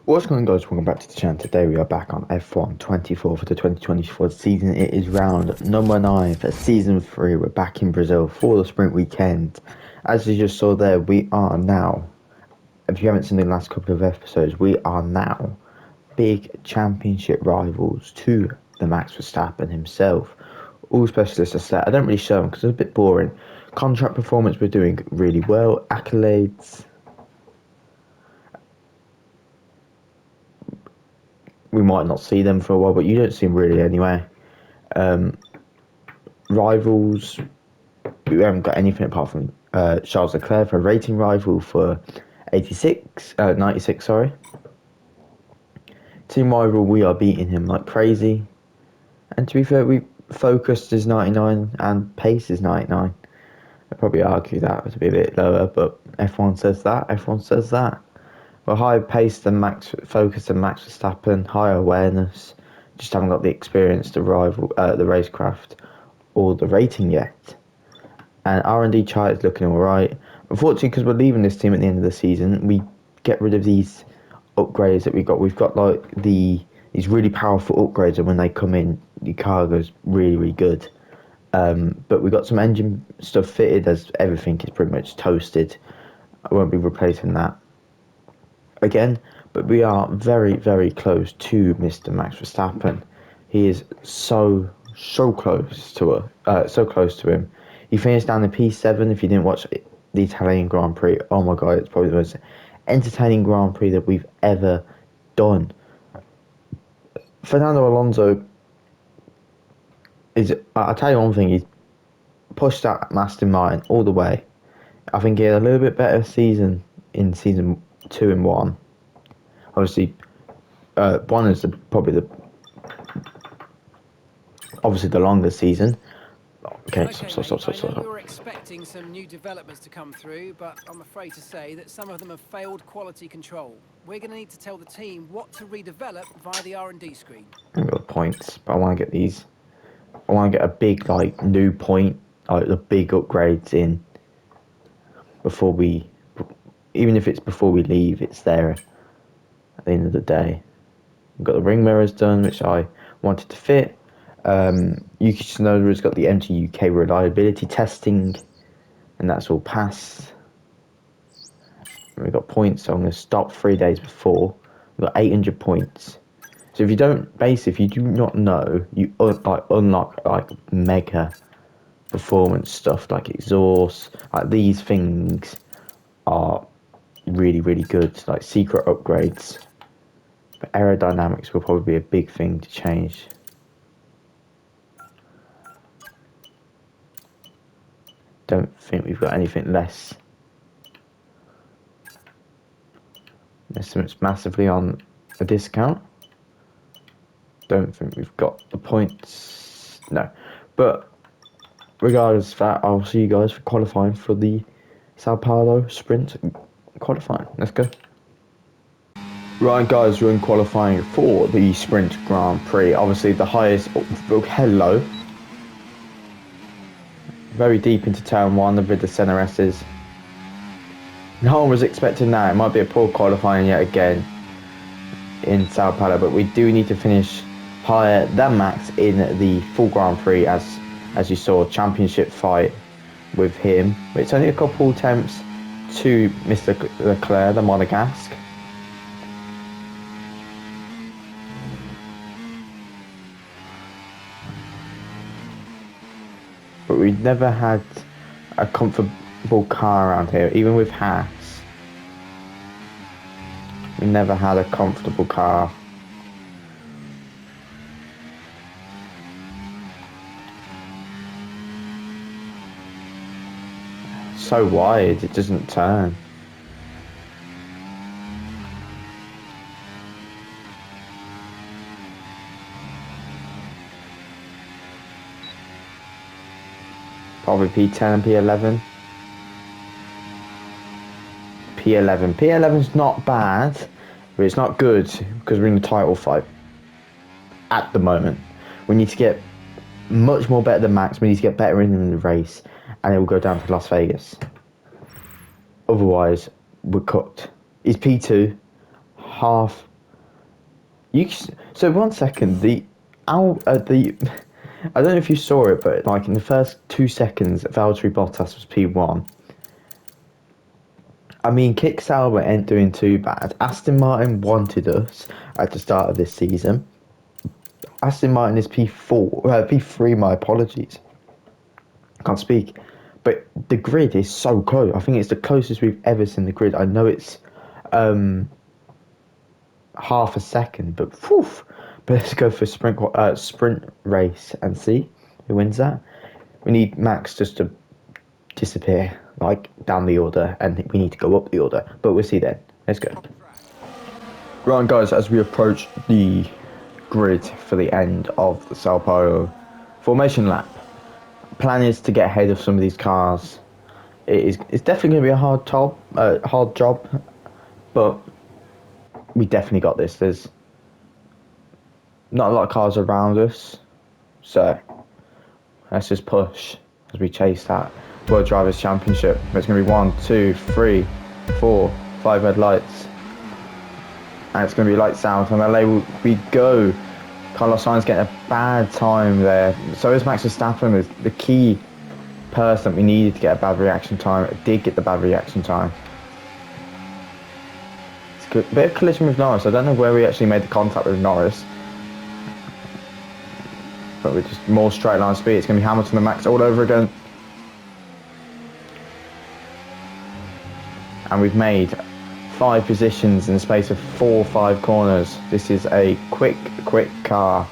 What's going on, guys? Welcome back to the channel. Today we are back on F1 24 for the 2024 season. It is round number 9 for season 3. We're back in Brazil for the sprint weekend. As you just saw there, we are now, if you haven't seen the last couple of episodes, we are now big championship rivals to the Max Verstappen himself. All specialists are set. I don't really show them because it's a bit boring. Contract performance, we're doing really well. Accolades, we might not see them for a while, but you don't see them really anyway. Rivals, we haven't got anything apart from Charles Leclerc for a rating rival for 96, sorry. Team rival, we are beating him like crazy. And to be fair, we focused is 99 and pace is 99. I'd probably argue that would be a bit lower, but F1 says that. We're higher pace than Max, focus than Max Verstappen, higher awareness. Just haven't got the experience to rival the racecraft or the rating yet. And R&D chart is looking alright. Unfortunately, because we're leaving this team at the end of the season, we get rid of these upgrades that we've got. We've got like these really powerful upgrades, and when they come in, the car goes really, really good. But we got some engine stuff fitted, as everything is pretty much toasted. I won't be replacing that again, but we are very, very close to Mr. Max Verstappen. He is so close to him. He finished down in P7. If you didn't watch the Italian Grand Prix, oh my god, it's probably the most entertaining Grand Prix that we've ever done. Fernando Alonso is, I'll tell you one thing, he's pushed that Aston Martin all the way. I think he had a little bit better season in season 2 and 1. Obviously, one is probably the longest season. Okay, stop. We were expecting some new developments to come through, but I'm afraid to say that some of them have failed quality control. We're going to need to tell the team what to redevelop via the R&D screen. I've got points, but I want to get these. I want to get a big, like, new point, like the big upgrades in before we, even if it's before we leave, it's there at the end of the day. We've got the ring mirrors done, which I wanted to fit. Yuki Tsunoda has got the MT UK reliability testing, and that's all passed. We've got points, so I'm going to stop 3 days before. We've got 800 points. So if you do not know, you unlock like mega performance stuff like exhaust. Like these things are really, really good, like secret upgrades. But aerodynamics will probably be a big thing to change. Don't think we've got anything less. Estimates massively on a discount. Don't think we've got the points. No. But regardless of that, I'll see you guys for qualifying for the Sao Paulo sprint qualifying. Let's go. Right, guys, we're in qualifying for the sprint Grand Prix. Obviously, the highest. Oh, hello. Very deep into turn 1 with the center S's. No one was expecting that. It might be a poor qualifying yet again in Sao Paulo, but we do need to finish higher than Max in the full Grand Prix, as you saw, championship fight with him. It's only a couple attempts to Mr. Leclerc, the Monegasque. But we've never had a comfortable car around here, even with Haas. We never had a comfortable car. So wide, it doesn't turn. Probably P10 and P11. P11's not bad, but it's not good because we're in the title fight at the moment. We need to get much more better than Max. We need to get better in the race, and it will go down to Las Vegas. Otherwise, we're cooked. Is P2 half So 1 second, the I don't know if you saw it, but like in the first 2 seconds, Valtteri Bottas was P1. I mean, Kick Sauber ain't doing too bad. Aston Martin wanted us at the start of this season. Aston Martin is P3. My apologies, I can't speak. But the grid is so close. I think it's the closest we've ever seen the grid. I know it's half a second, but whew, but let's go for sprint race and see who wins that. We need Max just to disappear like down the order, and we need to go up the order. But we'll see then. Let's go. Right, guys, as we approach the grid for the end of the Sao Paulo formation lap, plan is to get ahead of some of these cars. It's definitely going to be a hard job, but we definitely got this. There's not a lot of cars around us, so let's just push as we chase that World Drivers' Championship. It's going to be 1, 2, 3, 4, 5 red lights, and it's going to be lights out. And LA we go. Carlos Sainz getting a bad time there. So is Max Verstappen. The key person we needed to get a bad reaction time. It did get the bad reaction time. It's good. A bit of collision with Norris. I don't know where we actually made the contact with Norris. But we're just more straight line speed. It's going to be Hamilton and Max all over again. And we've made 5 positions in the space of 4 or 5 corners. This is a quick car.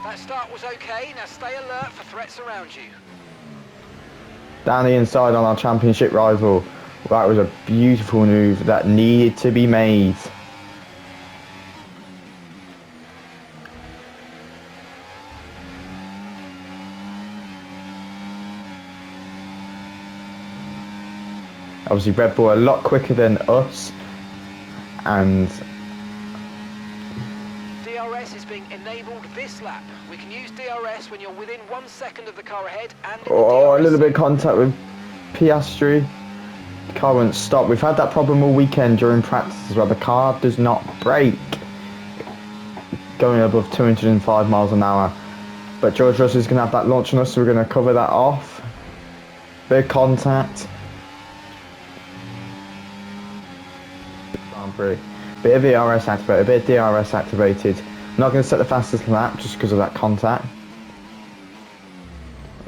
That start was okay. Now stay alert for threats around you. Down the inside on our championship rival. That was a beautiful move that needed to be made. Obviously Red Bull a lot quicker than us, and DRS is being enabled this lap. We can use DRS when you're within 1 second of the car ahead and a little bit of contact with Piastri. The car won't stop. We've had that problem all weekend during practice as well. The car does not brake going above 205 miles an hour. But George Russell is going to have that launch on us, so we're going to cover that off. Big contact. Bit of DRS activated, Not going to set the fastest lap just because of that contact.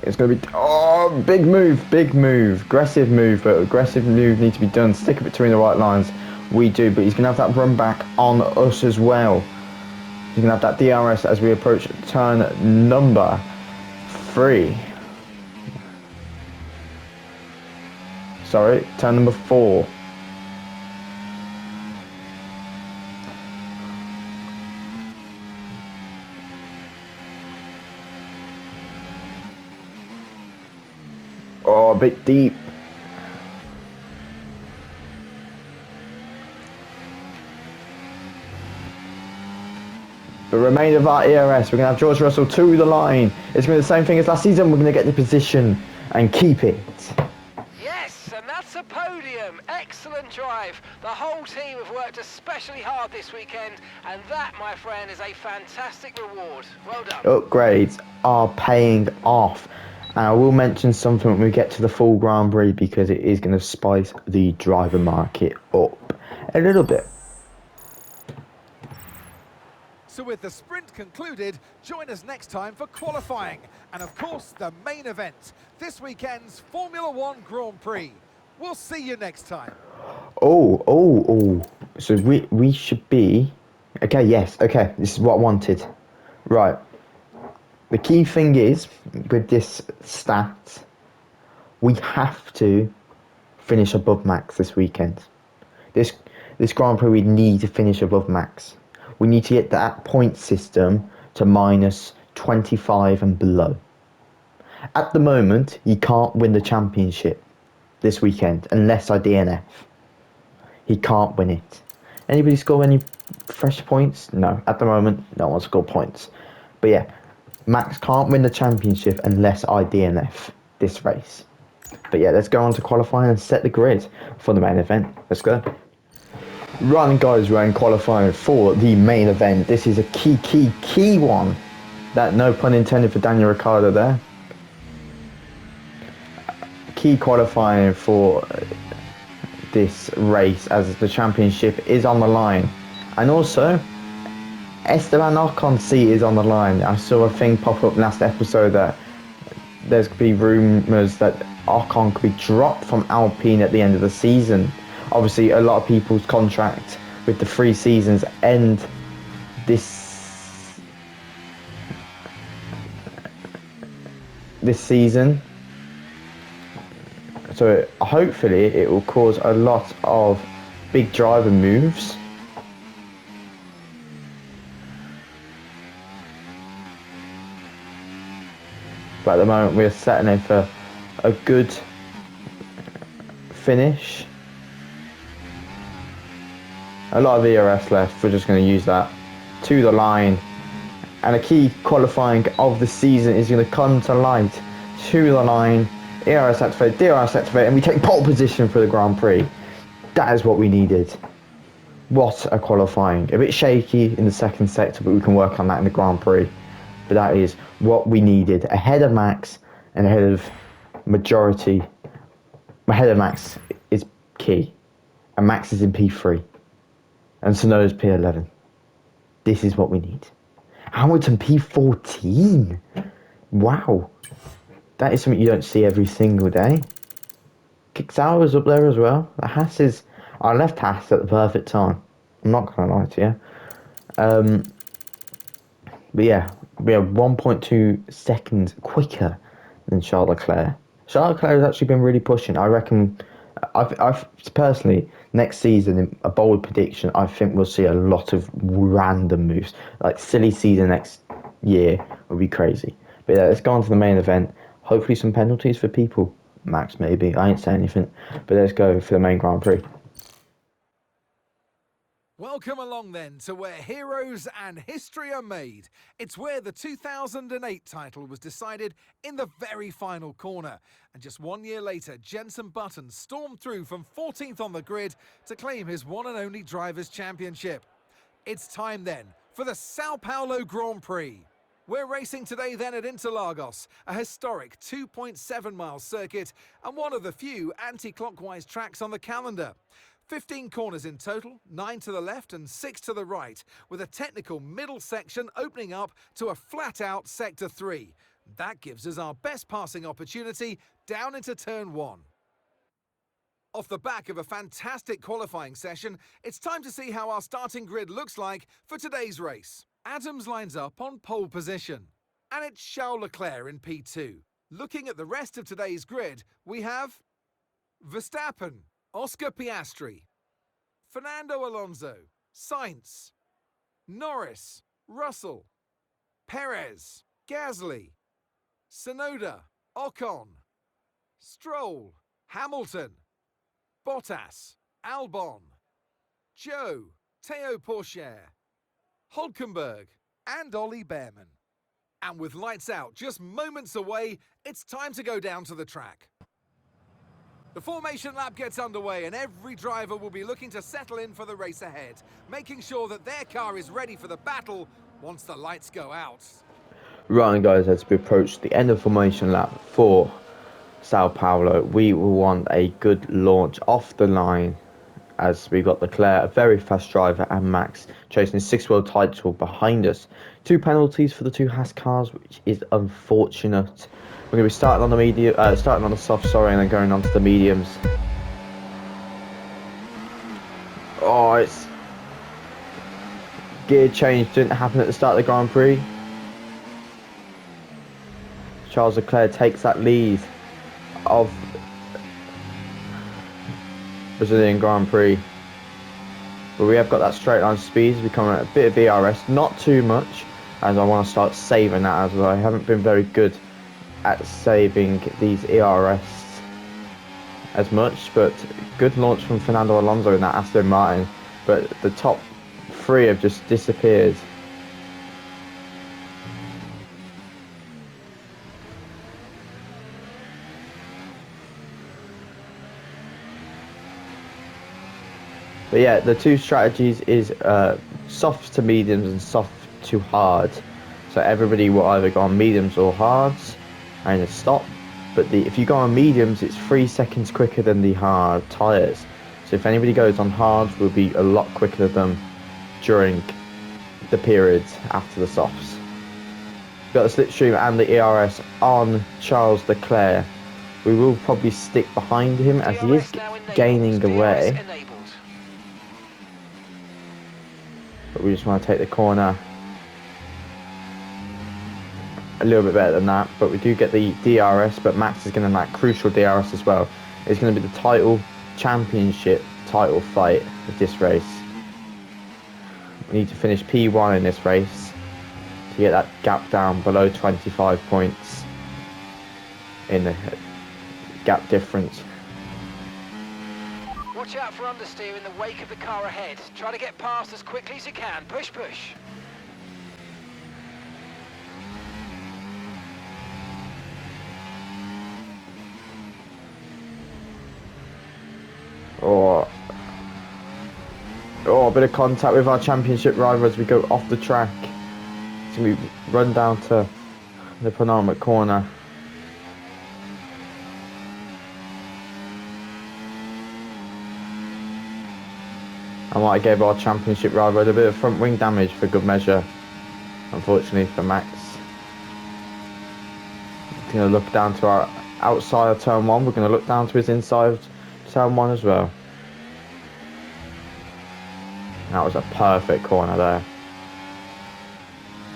It's going to be big move, aggressive move, but aggressive move needs to be done. Stick it between the right lines. We do, but he's going to have that run back on us as well. He's going to have that DRS as we approach turn number 3. Sorry, turn number 4. A bit deep. The remainder of our ERS, we're going to have George Russell to the line. It's going to be the same thing as last season. We're going to get the position and keep it. Yes, and that's a podium. Excellent drive. The whole team have worked especially hard this weekend, and that, my friend, is a fantastic reward. Well done. Upgrades are paying off. And I will mention something when we get to the full Grand Prix, because it is going to spice the driver market up a little bit. So with the sprint concluded, join us next time for qualifying. And of course, the main event, this weekend's Formula One Grand Prix. We'll see you next time. So we should be... Okay, yes, okay, this is what I wanted. Right. The key thing is, with this stat, we have to finish above Max this weekend. This Grand Prix, we need to finish above Max. We need to get that point system to minus 25 and below. At the moment, you can't win the championship this weekend unless I DNF. He can't win it. Anybody score any fresh points? No. At the moment, no one scored points. But yeah, Max can't win the championship unless I DNF this race. But yeah, let's go on to qualifying and set the grid for the main event. Let's go. Right, guys, we're in qualifying for the main event. This is a key one. That, no pun intended for Daniel Ricciardo there. Key qualifying for this race as the championship is on the line. And also, Esteban Ocon's seat is on the line. I saw a thing pop up last episode that there's could be rumours that Ocon could be dropped from Alpine at the end of the season. Obviously, a lot of people's contract with the 3 seasons end this season. So hopefully it will cause a lot of big driver moves. But at the moment we're setting in for a good finish. A lot of ERS left, we're just going to use that to the line. And a key qualifying of the season is going to come to light. To the line, ERS activate, DRS activate, and we take pole position for the Grand Prix. That is what we needed. What a qualifying. A bit shaky in the second sector, but we can work on that in the Grand Prix. But that is what we needed. Ahead of Max and ahead of majority. Ahead of Max is key. And Max is in P3. And Tsunoda's P11. This is what we need. Hamilton P14. Wow. That is something you don't see every single day. Kiksawa was up there as well. The Haas is... I left Haas at the perfect time. I'm not going to lie to you. But yeah, we are 1.2 seconds quicker than Charles Leclerc. Charles Leclerc has actually been really pushing. I reckon... I've personally, next season, a bold prediction, I think we'll see a lot of random moves. Like, silly season next year would be crazy. But yeah, let's go on to the main event. Hopefully some penalties for people. Max, maybe. I ain't saying anything. But let's go for the main Grand Prix. Welcome along then to where heroes and history are made. It's where the 2008 title was decided in the very final corner. And just 1 year later, Jenson Button stormed through from 14th on the grid to claim his one and only Drivers' Championship. It's time then for the Sao Paulo Grand Prix. We're racing today then at Interlagos, a historic 2.7-mile circuit and one of the few anti-clockwise tracks on the calendar. 15 corners in total, 9 to the left and 6 to the right, with a technical middle section opening up to a flat-out Sector 3. That gives us our best passing opportunity down into Turn 1. Off the back of a fantastic qualifying session, it's time to see how our starting grid looks like for today's race. Adams lines up on pole position, and it's Charles Leclerc in P2. Looking at the rest of today's grid, we have Verstappen, Oscar Piastri, Fernando Alonso, Sainz, Norris, Russell, Perez, Gasly, Tsunoda, Ocon, Stroll, Hamilton, Bottas, Albon, Joe, Théo Pourchaire, Hülkenberg and Ollie Behrman. And with lights out just moments away, it's time to go down to the track. The formation lap gets underway and every driver will be looking to settle in for the race ahead, making sure that their car is ready for the battle once the lights go out. Right, guys, as we approach the end of formation lap for Sao Paulo, we will want a good launch off the line as we got Leclerc, a very fast driver, and Max chasing his 6th world title behind us. 2 penalties for the 2 Haas cars, which is unfortunate. We're going to be starting on the starting on the soft, and then going on to the mediums. Oh, it's gear change didn't happen at the start of the Grand Prix. Charles Leclerc takes that lead of Brazilian Grand Prix. But we have got that straight line speed, becoming a bit of ERS, not too much, as I want to start saving that as well. I haven't been very good at saving these ERS as much, but good launch from Fernando Alonso in that Aston Martin, but the top 3 have just disappeared. But yeah, the two strategies is soft to mediums and soft to hard. So everybody will either go on mediums or hards and a stop. But if you go on mediums, it's 3 seconds quicker than the hard tyres. So if anybody goes on hards, we'll be a lot quicker than them during the periods after the softs. We've got the slipstream and the ERS on Charles Leclerc. We will probably stick behind him as he is gaining away. But we just want to take the corner a little bit better than that. But we do get the DRS, but Max is going to like crucial DRS as well. It's going to be the title championship title fight of this race. We need to finish P1 in this race to get that gap down below 25 points in the gap difference. Watch out for understeer in the wake of the car ahead. Try to get past as quickly as you can. Push, push. Oh, a bit of contact with our championship rival as we go off the track. So we run down to the penultimate corner. And what I gave our championship rival a bit of front wing damage for good measure, unfortunately for Max. We're going to look down to our outside of turn 1. We're going to look down to his inside turn 1 as well. That was a perfect corner there.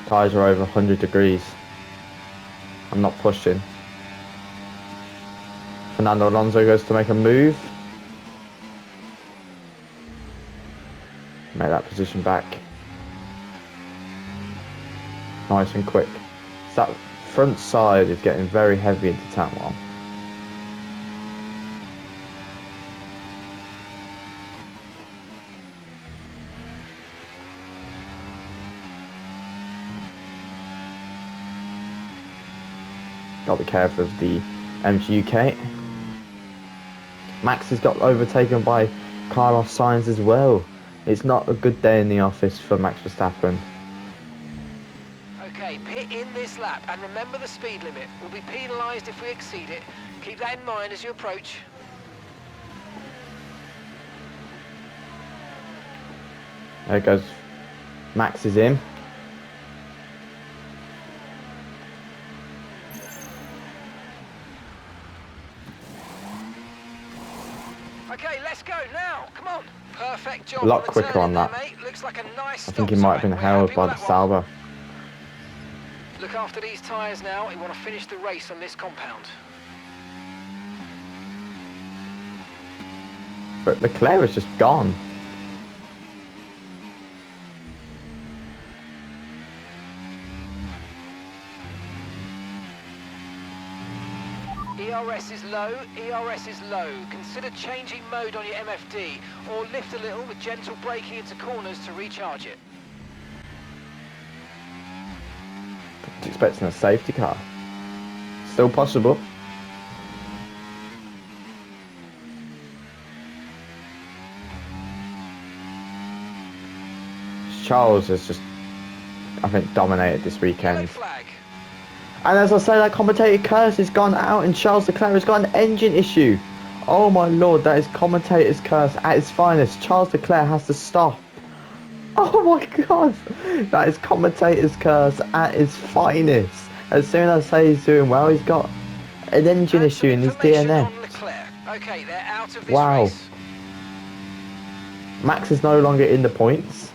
Tyres are over 100 degrees. I'm not pushing. Fernando Alonso goes to make a move. Make that position back. Nice and quick. So that front side is getting very heavy into turn 1. Got to be careful of the MGUK. Max has got overtaken by Carlos Sainz as well. It's not a good day in the office for Max Verstappen. Okay, pit in this lap and remember the speed limit. We'll be penalised if we exceed it. Keep that in mind as you approach. There it goes. Max is in. Okay, let's go now. Come on. Perfect job. A lot quicker on that. There, mate. Looks like a nice I think he might have been held by the Sauber. Look after these tyres now. We want to finish the race on this compound. But Leclerc is just gone. ERS is low, ERS is low. Consider changing mode on your MFD or lift a little with gentle braking into corners to recharge it. Expecting a safety car. Still possible. Charles has just, I think, dominated this weekend. Flag. And as I say, that commentator curse has gone out and Charles Leclerc has got an engine issue. Oh my lord, that is commentator's curse at its finest. Charles Leclerc has to stop. Oh my god, that is commentator's curse at its finest. As soon as I say he's doing well, he's got an engine issue in his DNF. Okay, they're out of this wow. race. Max is no longer in the points.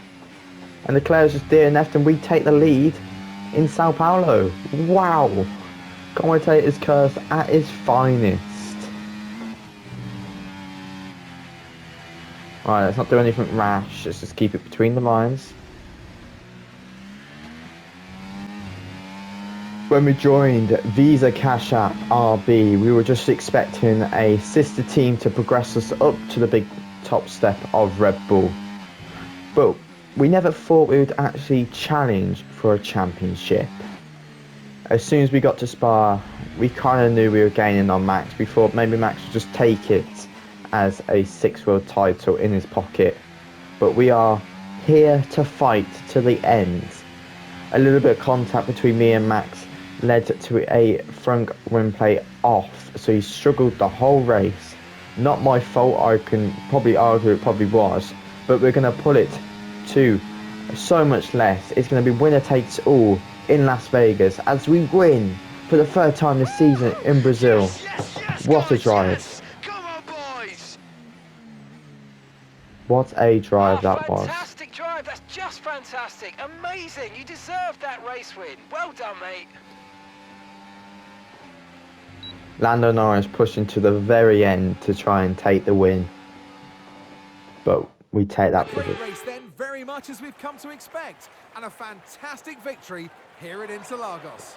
And Leclerc's just DNF'd and we take the lead in Sao Paulo. Wow. Commentator's curse at its finest. Right, let's not do anything rash. Let's just keep it between the lines. When we joined Visa Cash App RB, we were just expecting a sister team to progress us up to the big top step of Red Bull. But we never thought we would actually challenge for a championship. As soon as we got to Spa, we kind of knew we were gaining on Max. We thought maybe Max would just take it as a 6-world title in his pocket but we are here to fight to the end. A little bit of contact between me and Max led to a front wing plate off, so he struggled the whole race. Not my fault, I can probably argue it probably was, but we're going to pull it to so much less. It's going to be winner takes all in Las Vegas as we win for the third time this season in Brazil. Yes, What a guys, drive. yes. Come on, boys. What a drive that was. Fantastic drive. That's just fantastic. Amazing. You deserved that race win. Well done, mate. Lando Norris pushing to the very end to try and take the win. But we take that Great with race then, very much as we've come to expect. And a fantastic victory here at Interlagos.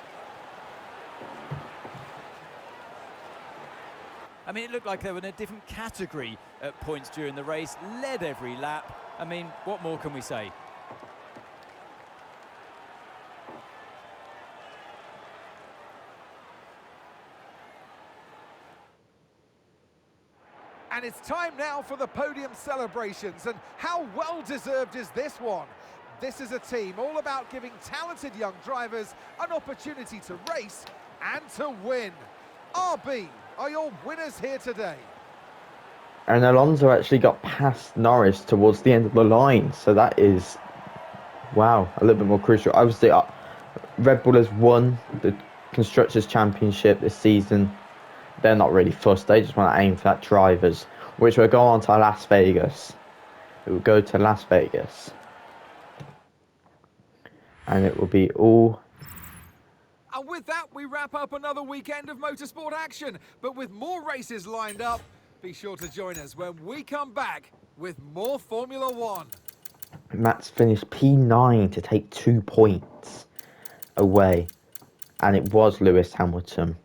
I mean, it looked like they were in a different category at points during the race, led every lap. I mean, what more can we say? And it's time now for the podium celebrations. And how well deserved is this one? This is a team all about giving talented young drivers an opportunity to race and to win. RB are your winners here today. And Alonso actually got past Norris towards the end of the line, so that is, wow, a little bit more crucial. Obviously, Red Bull has won the Constructors' Championship this season. They're not really fussed, they just want to aim for that drivers, which will go on to Las Vegas. It will go to Las Vegas. And it will be all... And with that, we wrap up another weekend of motorsport action. But with more races lined up, be sure to join us when we come back with more Formula One. Max finished P9 to take 2 points away. And it was Lewis Hamilton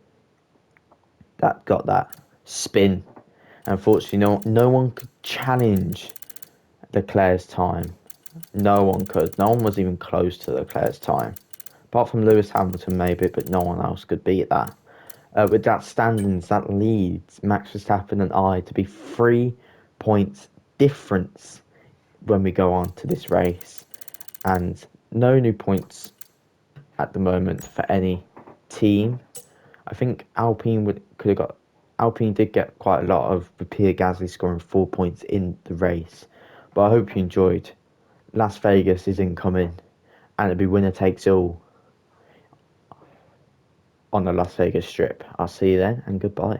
that got that spin. Unfortunately, no one could challenge Leclerc's time. No one could. No one was even close to Leclerc's time. Apart from Lewis Hamilton, maybe, but no one else could beat that. With that standings, that leads Max Verstappen and I to be 3 points difference when we go on to this race. And no new points at the moment for any team. I think Alpine Alpine did get quite a lot of Pierre Gasly scoring 4 points in the race. But I hope you enjoyed. Las Vegas is incoming, and it'll be winner takes all on the Las Vegas Strip. I'll see you then, and goodbye.